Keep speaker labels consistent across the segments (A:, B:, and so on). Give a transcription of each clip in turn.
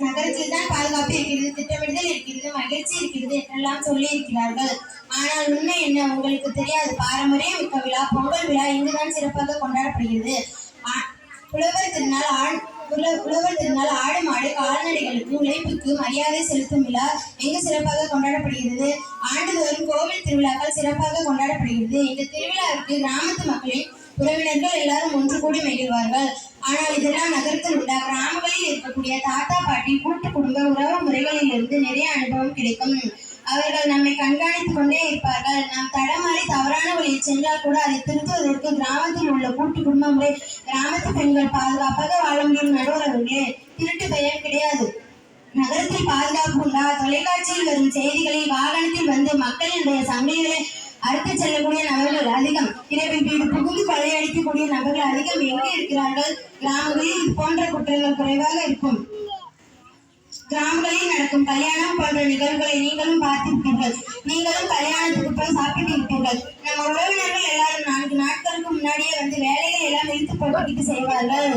A: நகரத்தில் தான் பாதுகாப்பு இருக்கிறது, திட்டமிடுதல் இருக்கிறது, மகிழ்ச்சி இருக்கிறது என்றெல்லாம் சொல்லி இருக்கிறார்கள். ஆனால் உண்மை என்ன உங்களுக்கு தெரியாது. பாரம்பரிய மிக்க விழா பொங்கல் விழா இங்குதான் சிறப்பாக கொண்டாடப்படுகிறது. உழவர் திருநாள் ஆடு மாடு கால்நடைகளுக்கு உழைப்புக்கு மரியாதை செலுத்தும் விழா எங்கு சிறப்பாக கொண்டாடப்படுகிறது. ஆண்டுதோறும் கோவில் திருவிழாக்கள் சிறப்பாக கொண்டாடப்படுகிறது. இந்த திருவிழாவிற்கு கிராமத்து மக்களின் உறவினர்கள் எல்லாரும் ஒன்று கூடி மகிழ்வார்கள். ஆனால் இதெல்லாம் நகரத்தில் உள்ள கிராமங்களில் இருக்கக்கூடிய தாத்தா பாட்டி கூட்டு குடும்ப உறவு முறைகளிலிருந்து நிறைய அனுபவம் கிடைக்கும். அவர்கள் நம்மை கண்காணித்துக் கொண்டே இருப்பார்கள். நாம் தடமாறி தவறான வழியில் சென்றால் கூட அதை திருத்துவதற்கு கிராமத்தில் உள்ள கூட்டு குடும்ப முறை, கிராமத்து பெண்கள் பாதுகாப்பாக வாழ முடியும். நடுவர் அவர்களே, திருட்டு பெயர் கிடையாது. நகரத்தில் பாதுகாப்பு உண்டா? தொலைக்காட்சியில் வரும் செய்திகளில் வாகனத்தில் வந்து மக்களினுடைய சமையலை அறுத்து செல்லக்கூடிய நபர்கள் அதிகம். இரவில் வீடு புகுந்து கொள்ளையடிக்கக்கூடிய நபர்கள் அதிகம். எங்கே இருக்கிறார்கள்? கிராமங்களில் இது போன்ற குற்றங்கள் குறைவாக இருக்கும். கிராமங்களில் நடக்கும் கல்யாணம் போன்ற நிகழ்வுகளை நீங்களும் பார்த்திருப்பீர்கள். நீங்களும் கல்யாணத்துக்கு போய் சாப்பிட்டு இருப்பீர்கள். நம்ம உறவினர்கள் எல்லாரும் 4 நாட்களுக்கு முன்னாடியே வந்து வேலைகள் எல்லாம் இழுத்து போட்டுக்கிட்டு செய்வார்கள்.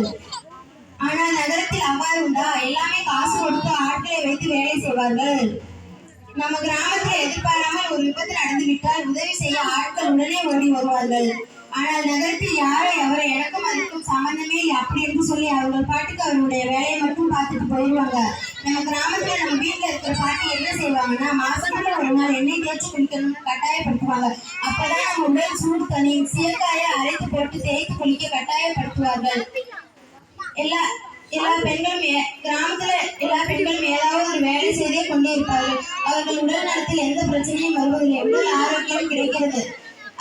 A: ஆனால் நகரத்தில் அவ்வாறு உண்டா? எல்லாமே காசு கொடுத்து ஆட்களை வைத்து வேலை செய்வார்கள். நம்ம கிராமத்தில் எதிர்பாராமல் ஒரு விபத்து நடந்துவிட்டால் உதவி செய்ய ஆட்கள் உடனே ஓடி வருவார்கள். ஆனால் நகரத்தில் யாரை அவரை எனக்கும் அதுக்கும் சம்பந்தமே இல்லை அப்படி என்று சொல்லி அவர்கள் பாட்டுக்கு அவருடைய வேலையை மட்டும் பார்த்துட்டு போயிடுவாங்க. நம்ம கிராமத்துல நம்ம வீட்டுல இருக்கிற பாட்டி என்ன செய்வாங்கன்னா, மாசத்துல ஒரு நாள் எண்ணெய் தேய்ச்சி குளிக்கணும்னு கட்டாயப்படுத்துவாங்க. அப்பதான் நம்ம உடல் சூடு தனி. சீர்காயை அரைத்து போட்டு தேய்த்து குளிக்க கட்டாயப்படுத்துவார்கள். எல்லா பெண்களும் கிராமத்துல எல்லா பெண்களும் ஏதாவது ஒரு வேலை செய்தே கொண்டே இருப்பார்கள். அவர்கள் உடல் நலத்தில் எந்த பிரச்சனையும் வருவதில்லை. உடல் ஆரோக்கியம் கிடைக்கிறது.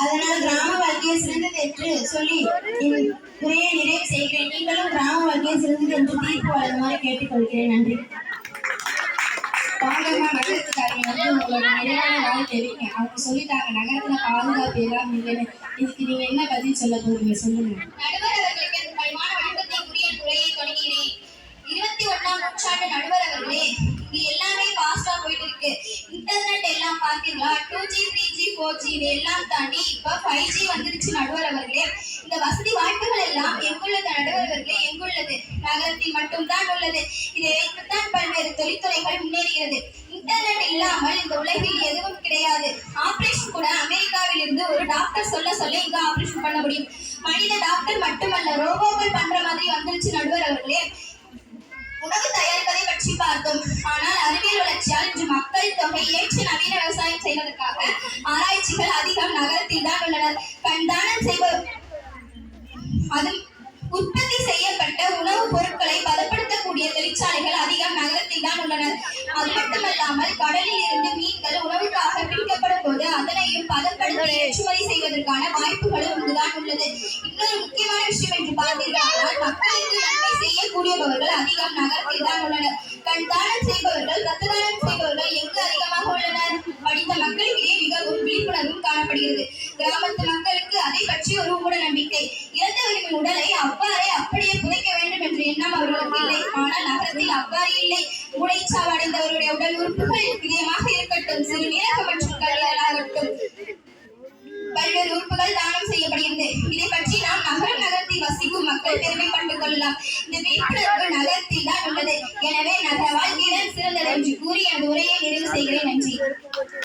A: அதனால் கிராம வாழ்க்கையை சிறந்தது என்று சொல்லி உரையை நிறைவு செய்கிறேன். நீங்களும் கிராம வாழ்க்கையை சிறந்தது என்று தீர்ப்பு வழங்குமாறு கேட்டுக்கொள்கிறேன். நன்றி.
B: பாங்கம்மா நகரத்துக்காரங்க உங்களோட நிறைவான வாழ் தெரிவிங்க. அவங்க சொல்லிட்டாங்க நகரத்துல பாதுகாப்பு எல்லாம் இல்லைன்னு. இதுக்கு நீங்க என்ன பதில் சொல்ல போறீங்க? சொல்லுங்க.
C: நடுவர் அவர்களுக்கு பரிமாண வணக்கத்தை உரிய துறையை தொடங்கினேன். 21ஆம் நூற்றாண்டு நடுவர் அவர்களே, இங்க எல்லாமே ஃபாஸ்டா போயிட்டு இருக்கு. இன்டர்நெட் எல்லாம் பார்த்தீங்களா? 2G 3G 4G இது எல்லாம் தாண்டி இப்ப 5G வந்துருச்சு. நடுவர் அவர்களே, இந்த வசதி வாய்ப்புகள் எல்லாம் எங்குள்ளது? நடுவர் அவர்களே, எங்குள்ளது? நகரத்தில் மட்டும்தான் உள்ளது. இதை வைத்துத்தான் பல்வேறு தொழில்துறைகள் முன்னேறுகிறது. இன்டர்நெட் இல்லாமல் இந்த உலகில் எதுவும் கிடையாது. ஆபரேஷன் கூட அமெரிக்காவில் இருந்து ஒரு டாக்டர் சொல்ல இங்க ஆபரேஷன் பண்ண முடியும். மனித டாக்டர் மட்டுமல்ல, ரோபோக்கள் பண்ற மாதிரி வந்துருச்சு. நடுவர் அவர்களே, உணவு தயாரிப்பதை பற்றி பார்த்தோம். ஆனால் அறிவியல் வளர்ச்சியால் இன்று மக்கள் தொகை ஏற்ற நவீன விவசாயம் செய்வதற்காக ஆராய்ச்சிகள் அதிகம் நகரத்தில் தான் உள்ளனர். கண்தானம் செய்வோர் அது உற்பத்தி செய்யப்பட்ட உணவுப் பொருட்களை பதப்படுத்தக்கூடிய தொழிற்சாலைகள் அதிகம் நகரத்தில் தான் உள்ளனர். அது மட்டுமல்லாமல் கடலில் இருந்து மீன்கள் உணவுக்காக பிடிக்கப்படும் போது அதனையும் பதப்படுத்தி ஏற்றுமதி செய்வதற்கான வாய்ப்புகளும் இங்குதான் உள்ளது. இன்னொரு முக்கியமான விஷயம் என்று பார்த்தீர்கள், மக்களுக்கு நன்மை செய்யக்கூடியவர்கள் அதிகம் நகரத்தில் தான் உள்ளனர். கண்தானம் செய்பவர்கள், ரத்த தானம் செய்பவர்கள் எங்கு அதிகமாக உள்ளனர்? படித்த மக்களிடையே மிகவும் விழிப்புணர்வும் காணப்படுகிறது. கிராமத்து மக்களுக்கு அதை பற்றி ஒரு மூட நம்பிக்கை. இறந்தவர்களின் உடலை அப்படியே புதைக்க வேண்டும் என்ற எண்ணம் அவர்களுக்கு இல்லை. ஆனால் நகரத்தில் அவ்வாறு